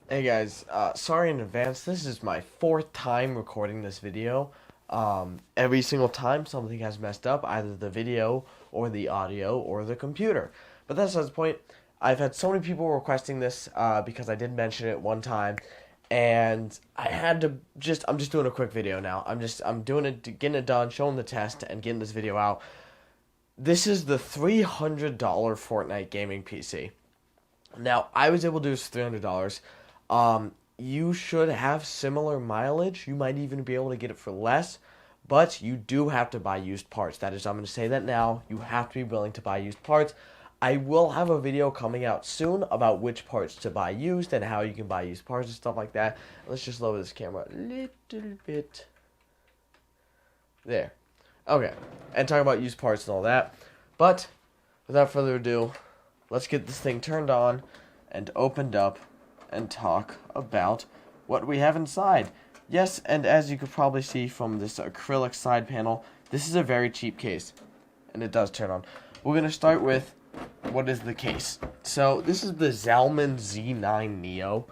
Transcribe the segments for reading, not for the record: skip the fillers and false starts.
Hey guys, sorry in advance. This is my fourth time recording this video. Every single time something has messed up, either the video or the audio or the computer. But that's not the point. I've had so many people requesting this because I did mention it one time, and I had to I'm just doing a quick video now. I'm doing it, getting it done, showing the test, and getting this video out. This is the $300 Fortnite gaming PC. Now, I was able to do this for $300. You should have similar mileage. You might even be able to get it for less, but you do have to buy used parts. That is, I'm going to say that now. You have to be willing to buy used parts. I will have a video coming out soon about which parts to buy used and how you can buy used parts and stuff like that. Let's just lower this camera a little bit. There. Okay. And talk about used parts and all that. But, without further ado, let's get this thing turned on and opened up and talk about what we have inside. Yes, and as you could probably see from this acrylic side panel, this is a very cheap case, and it does turn on. We're going to start with what is the case. So this is the Zalman Z9 Neo.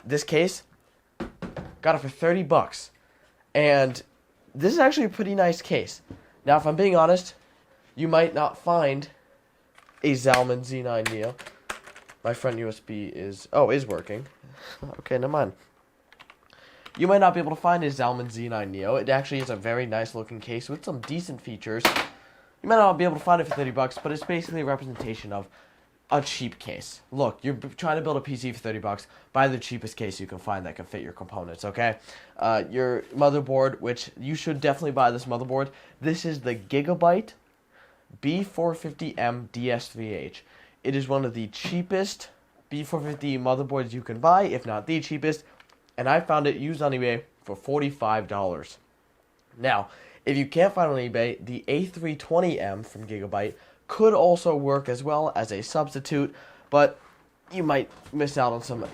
This case, got it for 30 bucks, and this is actually a pretty nice case. Now, if I'm being honest, you might not find a Zalman Z9 Neo. My front USB is working. Okay, never mind. You might not be able to find a Zalman Z9 Neo. It actually is a very nice looking case with some decent features. You might not be able to find it for 30 bucks, but it's basically a representation of a cheap case. Look, you're trying to build a PC for 30 bucks. Buy the cheapest case you can find that can fit your components, okay? Your motherboard, which you should definitely buy this motherboard. This is the Gigabyte B450M DS3H. It is one of the cheapest B450 motherboards you can buy, if not the cheapest, and I found it used on eBay for $45. Now, if you can't find it on eBay, the A320M from Gigabyte could also work as well as a substitute, but you might miss out on some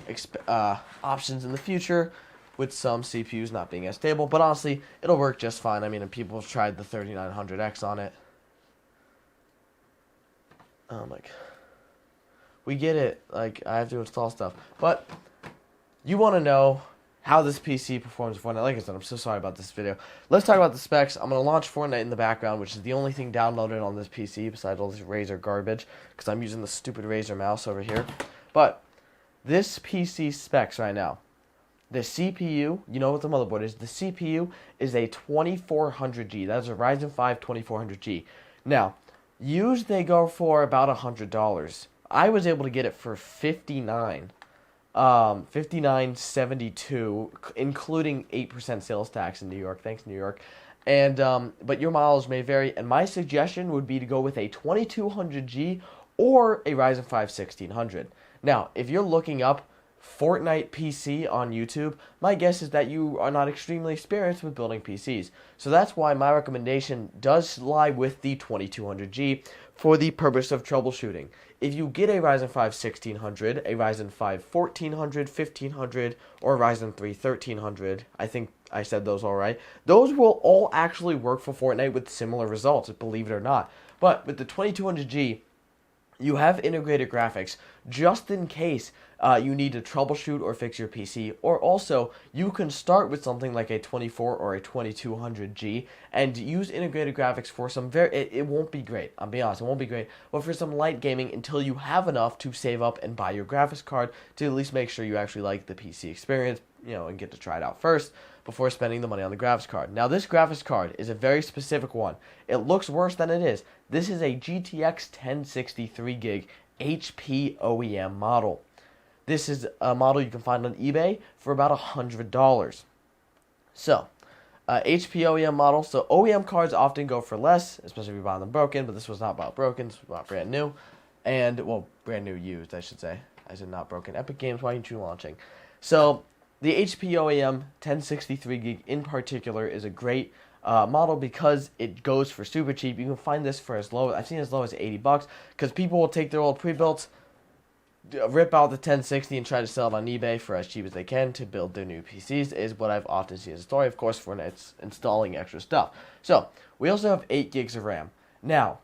options in the future with some CPUs not being as stable, but honestly, it'll work just fine. I mean, people have tried the 3900X on it. Oh my god. We get it. Like, I have to install stuff. But you want to know how this PC performs in Fortnite. Like I said, I'm so sorry about this video. Let's talk about the specs. I'm going to launch Fortnite in the background, which is the only thing downloaded on this PC besides all this Razer garbage, because I'm using the stupid Razer mouse over here. But this PC specs right now. The CPU, you know what the motherboard is. The CPU is a 2400G. That is a Ryzen 5 2400G. Now, used they go for about $100. I was able to get it for 59.72, including 8% sales tax in New York. Thanks, New York. And but your mileage may vary. And my suggestion would be to go with a 2200G or a Ryzen 5 1600. Now, if you're looking up Fortnite PC on YouTube, my guess is that you are not extremely experienced with building PCs. So that's why my recommendation does lie with the 2200G for the purpose of troubleshooting. If you get a Ryzen 5 1600, a Ryzen 5 1400, 1500, or a Ryzen 3 1300, I think I said those all right, those will all actually work for Fortnite with similar results, believe it or not. But with the 2200G, you have integrated graphics just in case you need to troubleshoot or fix your PC. Or also, you can start with something like a 24 or a 2200G and use integrated graphics for some it won't be great. I'll be honest, it won't be great. But for some light gaming until you have enough to save up and buy your graphics card to at least make sure you actually like the PC experience, and get to try it out first before spending the money on the graphics card. Now, this graphics card is a very specific one. It looks worse than it is. This is a GTX 1063 gig HP OEM model. This is a model you can find on eBay for about $100. So, HP OEM model. So, OEM cards often go for less, especially if you buy them broken, but this was not bought broken. This was bought brand new. And, well, brand new used, I should say. I said not broken. Epic Games, why aren't you launching? So, the HP OEM 1063 gig in particular is a great model because it goes for super cheap. You can find this for I've seen as low as 80 bucks, because people will take their old pre-builts, rip out the 1060 and try to sell it on eBay for as cheap as they can to build their new PCs, is what I've often seen as a story, of course, for installing extra stuff. So, we also have 8 gigs of RAM. Now,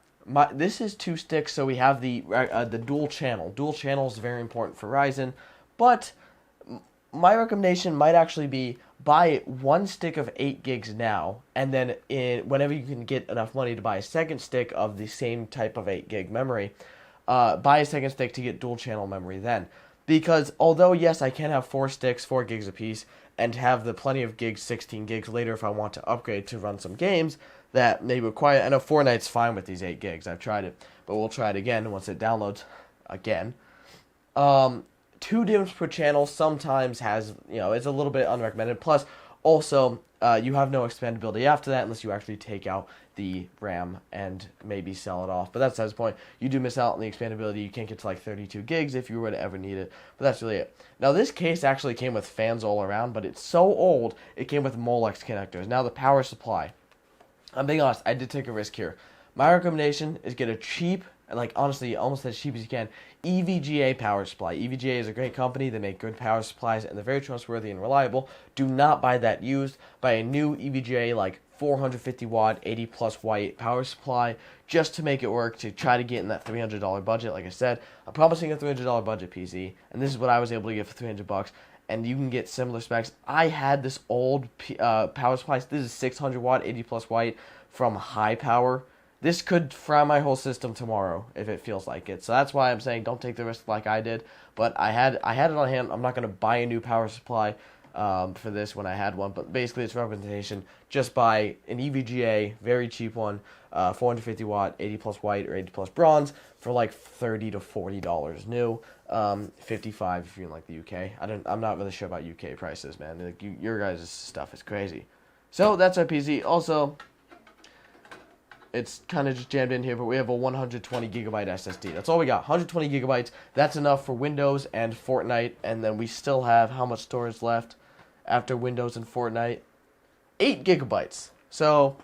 this is 2 sticks, so we have the dual channel. Dual channel is very important for Ryzen, but my recommendation might actually be buy one stick of 8 gigs now, and then whenever you can get enough money to buy a second stick of the same type of 8 gig memory, buy a second stick to get dual channel memory then. Because although, yes, I can have 4 sticks, 4 gigs apiece, and have the plenty of gigs, 16 gigs later if I want to upgrade to run some games that may require. I know Fortnite's fine with these 8 gigs. I've tried it, but we'll try it again once it downloads again. 2 DIMMs per channel sometimes has, it's a little bit unrecommended. Plus, also, you have no expandability after that unless you actually take out the RAM and maybe sell it off. But that's the point. You do miss out on the expandability. You can't get to like 32 gigs if you were to ever need it. But that's really it. Now, this case actually came with fans all around, but it's so old, it came with Molex connectors. Now, the power supply. I'm being honest, I did take a risk here. My recommendation is get a cheap, like honestly, almost as cheap as you can, EVGA power supply. EVGA is a great company. They make good power supplies, and they're very trustworthy and reliable. Do not buy that used. Buy a new EVGA, like 450 watt, 80 plus watt power supply, just to make it work, to try to get in that $300 budget. Like I said, I'm promising a $300 budget PC, and this is what I was able to get for $300. And you can get similar specs. I had this old power supply. This is 600 watt, 80 plus watt from High Power. This could fry my whole system tomorrow if it feels like it. So that's why I'm saying don't take the risk like I did. But I had it on hand. I'm not going to buy a new power supply for this when I had one. But basically, it's representation. Just buy an EVGA, very cheap one, 450 watt, 80 plus white or 80 plus bronze for like $30 to $40 new. 55 if you're in like the UK. I'm not really sure about UK prices, man. Like your guys' stuff is crazy. So that's our PC. Also, it's kind of just jammed in here, but we have a 120 gigabyte SSD. That's all we got. 120 gigabytes. That's enough for Windows and Fortnite. And then we still have how much storage left after Windows and Fortnite? 8 gigabytes. So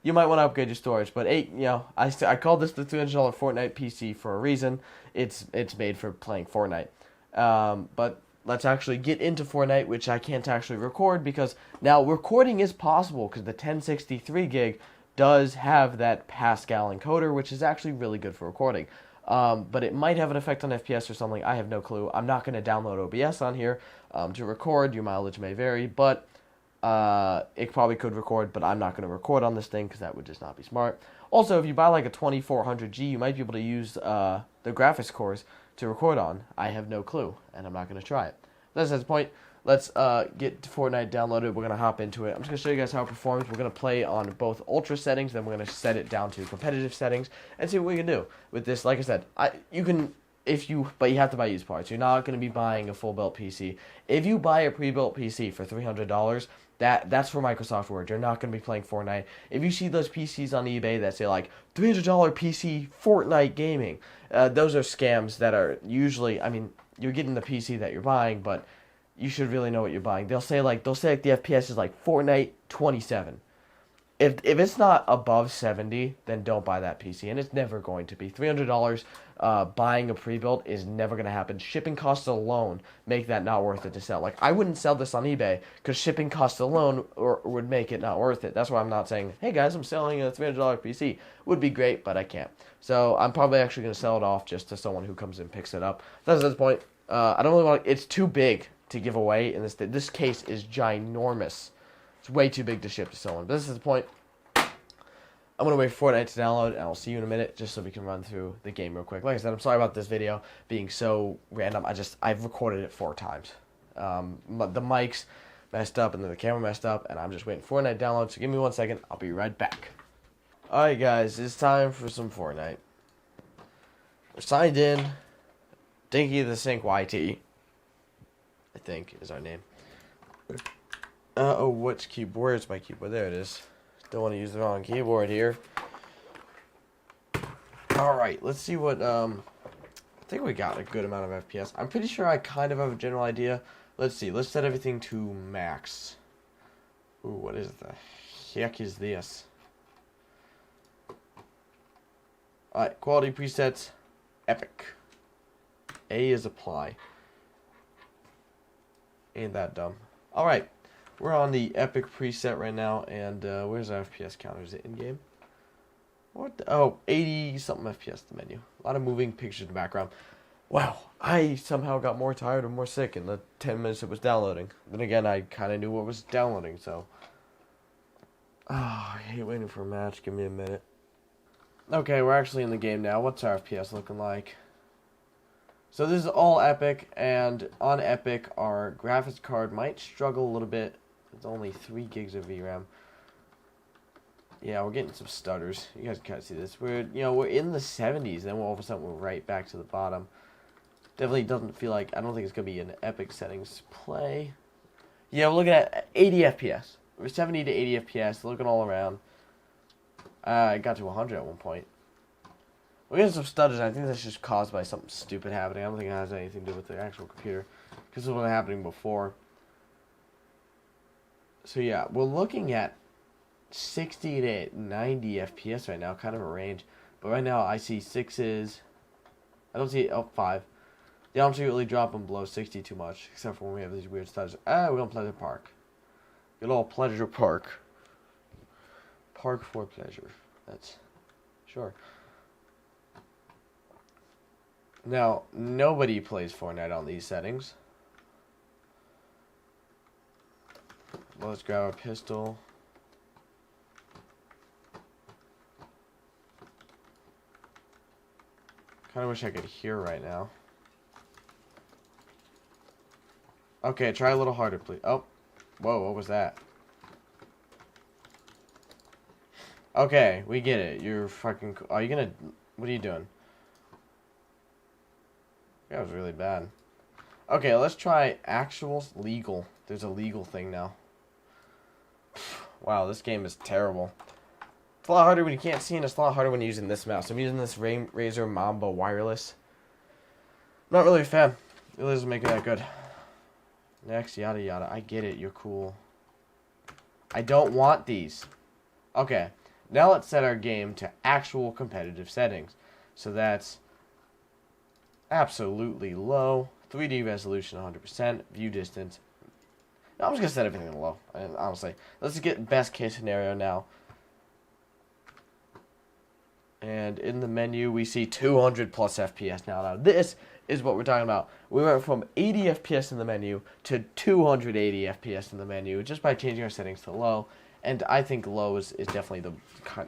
you might want to upgrade your storage, but 8, I called this the $300 Fortnite PC for a reason. It's made for playing Fortnite. But let's actually get into Fortnite, which I can't actually record because now recording is possible because the 1063 gig does have that Pascal encoder, which is actually really good for recording. But it might have an effect on FPS or something. I have no clue. I'm not going to download OBS on here to record. Your mileage may vary, but it probably could record, but I'm not going to record on this thing because that would just not be smart. Also, if you buy like a 2400G, you might be able to use the graphics cores to record on. I have no clue, and I'm not going to try it. That's the point. Let's get Fortnite downloaded. We're going to hop into it. I'm just going to show you guys how it performs. We're going to play on both ultra settings, then we're going to set it down to competitive settings and see what we can do with this. Like I said, but you have to buy used parts. You're not going to be buying a full-built PC. If you buy a pre-built PC for $300, that's for Microsoft Word. You're not going to be playing Fortnite. If you see those PCs on eBay that say like $300 PC Fortnite gaming, those are scams that are usually, you're getting the PC that you're buying, but you should really know what you're buying. They'll say like the FPS is like Fortnite 27. If it's not above 70, then don't buy that PC, and it's never going to be. $300 buying a pre-built is never going to happen. Shipping costs alone make that not worth it to sell. Like, I wouldn't sell this on eBay because shipping costs alone would make it not worth it. That's why I'm not saying, hey guys, I'm selling a $300 PC. Would be great, but I can't. So I'm probably actually going to sell it off just to someone who comes and picks it up. That's the point. I don't really want. It's too big to give away, and this case is ginormous. It's way too big to ship to someone. But this is the point. I'm going to wait for Fortnite to download, and I'll see you in a minute, just so we can run through the game real quick. Like I said, I'm sorry about this video being so random. I've recorded it 4 times. The mics messed up, and then the camera messed up, and I'm just waiting for Fortnite to download. So give me 1 second. I'll be right back. Alright, guys. It's time for some Fortnite. We're signed in. Dinky the Sink YT, I think, is our name. Where's my keyboard? There it is. Don't want to use the wrong keyboard here. Alright, let's see what, I think we got a good amount of FPS. I'm pretty sure I kind of have a general idea. Let's see, let's set everything to max. Ooh, what is the heck is this? Alright, quality presets, epic. A is apply. Ain't that dumb. Alright. We're on the epic preset right now, and where's our FPS counter? Is it in-game? What? 80-something FPS, the menu. A lot of moving pictures in the background. Wow, I somehow got more tired and more sick in the 10 minutes it was downloading. Then again, I kind of knew what was downloading, so. Oh, I hate waiting for a match. Give me a minute. Okay, we're actually in the game now. What's our FPS looking like? So this is all Epic, and on Epic, our graphics card might struggle a little bit. It's only 3 gigs of VRAM. Yeah, we're getting some stutters. You guys can't see this. We're in the 70s, then all of a sudden we're right back to the bottom. Definitely doesn't feel like, I don't think it's going to be an Epic settings play. Yeah, we're looking at 80 FPS. We're 70 to 80 FPS, looking all around. I got to 100 at one point. We're getting some stutters. I think that's just caused by something stupid happening. I don't think it has anything to do with the actual computer, because it was happening before. So yeah, we're looking at 60 to 90 FPS right now, kind of a range. But right now I see 6s. I don't see 5. They don't really drop them below 60 too much, except for when we have these weird stutters. We're on Pleasure Park. Good old Pleasure Park. Park for pleasure. That's sure. Now, nobody plays Fortnite on these settings. Let's grab a pistol. Kinda wish I could hear right now. Okay, try a little harder, please. Oh. Whoa, what was that? Okay, we get it. You're fucking... Are you gonna... What are you doing? That was really bad. Okay, let's try actual legal. There's a legal thing now. Wow, this game is terrible. It's a lot harder when you can't see, and it's a lot harder when you're using this mouse. I'm using this Razer Mamba wireless. Not really a fan. It really doesn't make it that good. Next, yada yada. I get it, you're cool. I don't want these. Okay, now let's set our game to actual competitive settings. So that's absolutely low. 3D resolution 100%. View distance. No, I'm just going to set everything to low. Honestly. Let's get best case scenario now. And in the menu, we see 200 plus FPS now. Now, this is what we're talking about. We went from 80 FPS in the menu to 280 FPS in the menu just by changing our settings to low. And I think low is definitely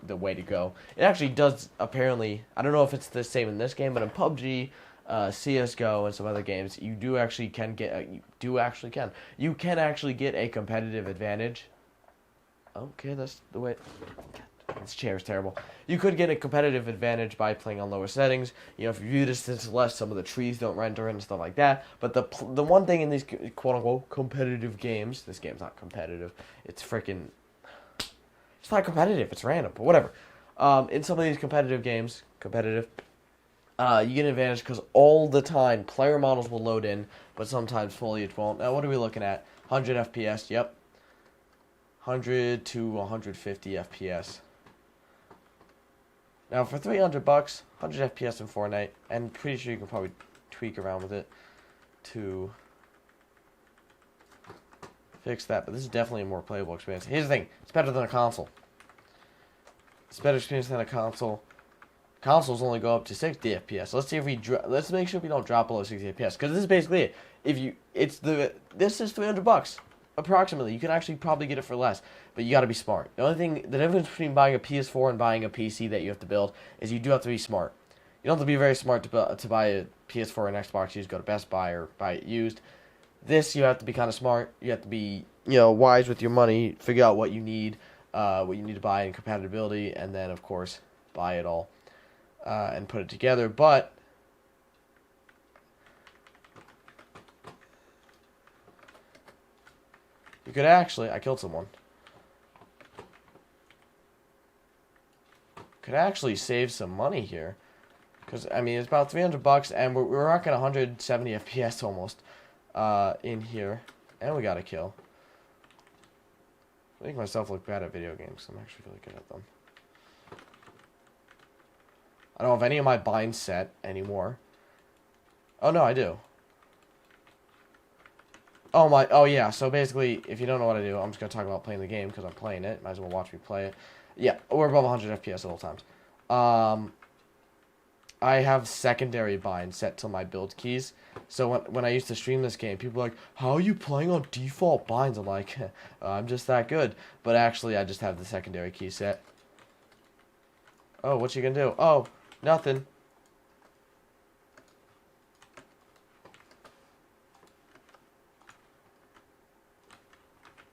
the way to go. It actually does, apparently, I don't know if it's the same in this game, but in PUBG, CSGO, and some other games, you do actually can get, you can actually get a competitive advantage. Okay, that's the way. This chair is terrible. You could get a competitive advantage by playing on lower settings. You know, if your view distance is less, some of the trees don't render and stuff like that. But the one thing in these quote-unquote competitive games, this game's not competitive. It's freaking... It's not competitive. It's random, but whatever. In some of these competitive games, you get an advantage because all the time player models will load in, but sometimes foliage won't. Now, what are we looking at? 100 FPS, yep. 100 to 150 FPS. Now, for $300, 100 FPS in Fortnite, and pretty sure you can probably tweak around with it to fix that. But this is definitely a more playable experience. Here's the thing: it's better than a console. It's a better experience than a console. Consoles only go up to 60 FPS. Let's see if we let's make sure we don't drop below 60 FPS, because this is basically it. This is $300 approximately. You can actually probably get it for less, but you got to be smart. The difference between buying a PS4 and buying a PC that you have to build is you do have to be smart. You don't have to be very smart to buy a PS4 and Xbox. You just go to Best Buy or buy it used. This, you have to be kind of smart. You have to be, wise with your money. Figure out what you need to buy and compatibility, and then of course buy it all and put it together. But you could actually, I killed someone. Could actually save some money here, because I mean it's about $300, and we're rocking 170 FPS almost in here, and we got a kill. I make myself look bad at video games. I'm actually really good at them. I don't have any of my binds set anymore. Oh no, I do. Oh yeah, so basically, if you don't know what I do, I'm just going to talk about playing the game, because I'm playing it. Might as well watch me play it. Yeah, we're above 100 FPS at all times. I have secondary bind set to my build keys. So when I used to stream this game, people were like, how are you playing on default binds? I'm like, I'm just that good. But actually, I just have the secondary key set. Oh, what you gonna do? Oh, nothing.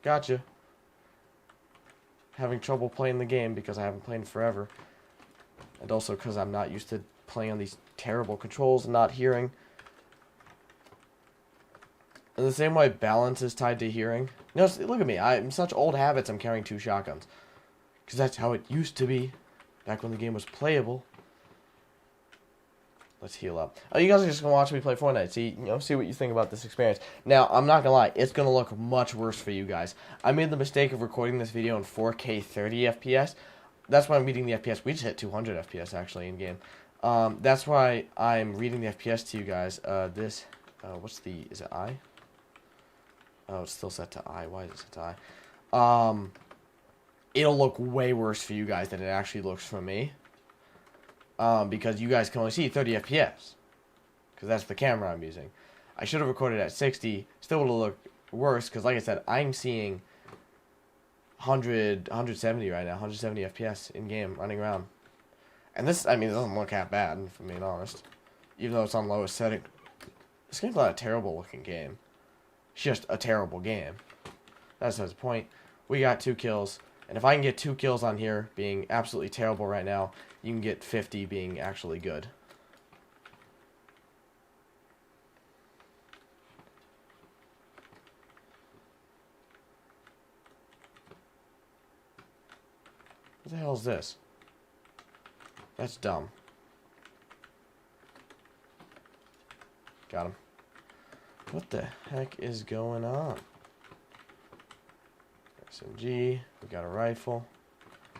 Gotcha. Having trouble playing the game because I haven't played in forever. And also because I'm not used to playing on these terrible controls and not hearing. In the same way balance is tied to hearing. You know, look at me. I'm such old habits I'm carrying 2 shotguns. Because that's how it used to be. Back when the game was playable. Let's heal up. Oh, you guys are just going to watch me play Fortnite. See what you think about this experience. Now, I'm not going to lie. It's going to look much worse for you guys. I made the mistake of recording this video in 4K 30 FPS. That's why I'm reading the FPS. We just hit 200 FPS, actually, in-game. That's why I'm reading the FPS to you guys. Is it I? Oh, it's still set to I. Why is it set to I? It'll look way worse for you guys than it actually looks for me. Because you guys can only see 30 FPS. Because that's the camera I'm using. I should have recorded at 60. Still would have looked worse, because like I said, I'm seeing 170 right now. 170 FPS in-game, running around. And this, it doesn't look that bad, if I'm being honest. Even though it's on lowest setting. This game's not a terrible looking game. It's just a terrible game. That's the point. We got 2 kills. And if I can get 2 kills on here being absolutely terrible right now, you can get 50 being actually good. What the hell is this? That's dumb. Got him. What the heck is going on? SMG. We got a rifle.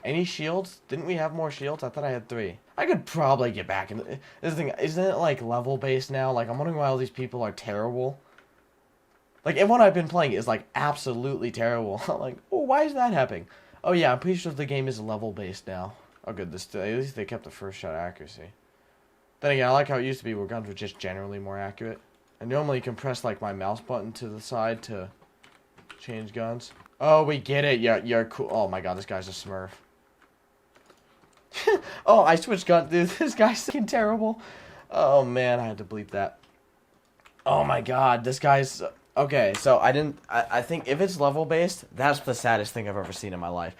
Any shields? Didn't we have more shields? I thought I had 3. I could probably get back in. This thing, isn't it like level based now? Like, I'm wondering why all these people are terrible. Like, everyone I've been playing is like absolutely terrible. I'm like, oh, why is that happening? Oh yeah, I'm pretty sure the game is level based now. Oh good, at least they kept the first shot accuracy. Then again, I like how it used to be where guns were just generally more accurate. And normally you can press like my mouse button to the side to change guns. Oh, we get it. You're cool. Oh my god, this guy's a smurf. Oh, I switched guns. Dude, this guy's fucking terrible. Oh man, I had to bleep that. Oh my god, this guy's... Okay, so I think if it's level based, that's the saddest thing I've ever seen in my life.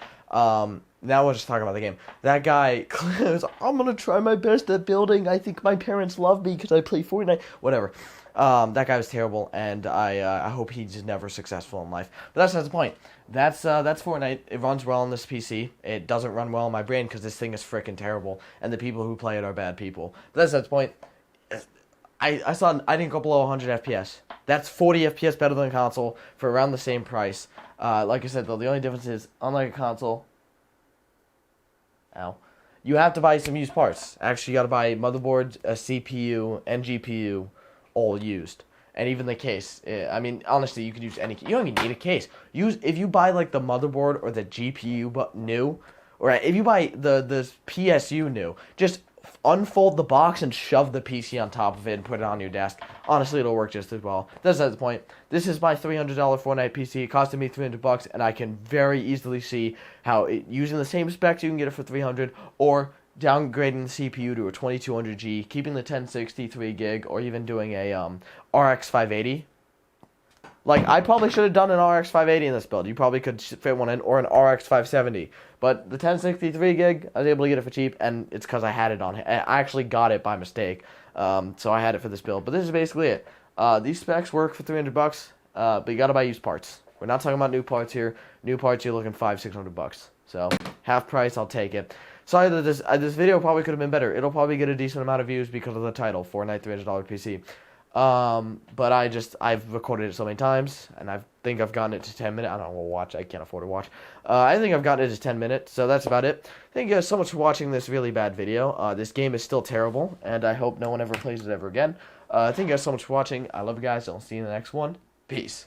Now we'll just talk about the game. That guy goes, I'm gonna try my best at building. I think my parents love me because I play Fortnite. Whatever. That guy was terrible, and I hope he's just never successful in life. But that's not the point. That's Fortnite. It runs well on this PC. It doesn't run well on my brain because this thing is freaking terrible, and the people who play it are bad people. But that's not the point. I didn't go below 100 FPS. That's 40 FPS better than a console for around the same price. Like I said, though, the only difference is, unlike a console, you have to buy some used parts. Actually, you got to buy motherboard, a CPU, and GPU, all used. And even the case. Honestly, you could use any. You don't even need a case. If you buy like the motherboard or the GPU but new, or if you buy the PSU new, just unfold the box and shove the PC on top of it and put it on your desk. Honestly, it'll work just as well. That's not the point. This is my $300 Fortnite PC. It costed me $300, and I can very easily see how using the same specs you can get it for $300, or downgrading the CPU to a 2200G, keeping the 1063 gig, or even doing a RX 580. Like, I probably should have done an RX 580 in this build. You probably could fit one in, or an RX 570. But the 1063 gig, I was able to get it for cheap, and it's because I had it on. I actually got it by mistake, so I had it for this build. But this is basically it. These specs work for $300, but you gotta buy used parts. We're not talking about new parts here. New parts, you're looking $500-600. So half price, I'll take it. Sorry that this video probably could have been better. It'll probably get a decent amount of views because of the title, Fortnite $300 PC. But I've recorded it so many times, and I think I've gotten it to 10 minutes. I don't know, we'll watch. I can't afford to watch. I think I've gotten it to 10 minutes, so that's about it. Thank you guys so much for watching this really bad video. This game is still terrible, and I hope no one ever plays it ever again. Thank you guys so much for watching. I love you guys, and I'll see you in the next one. Peace.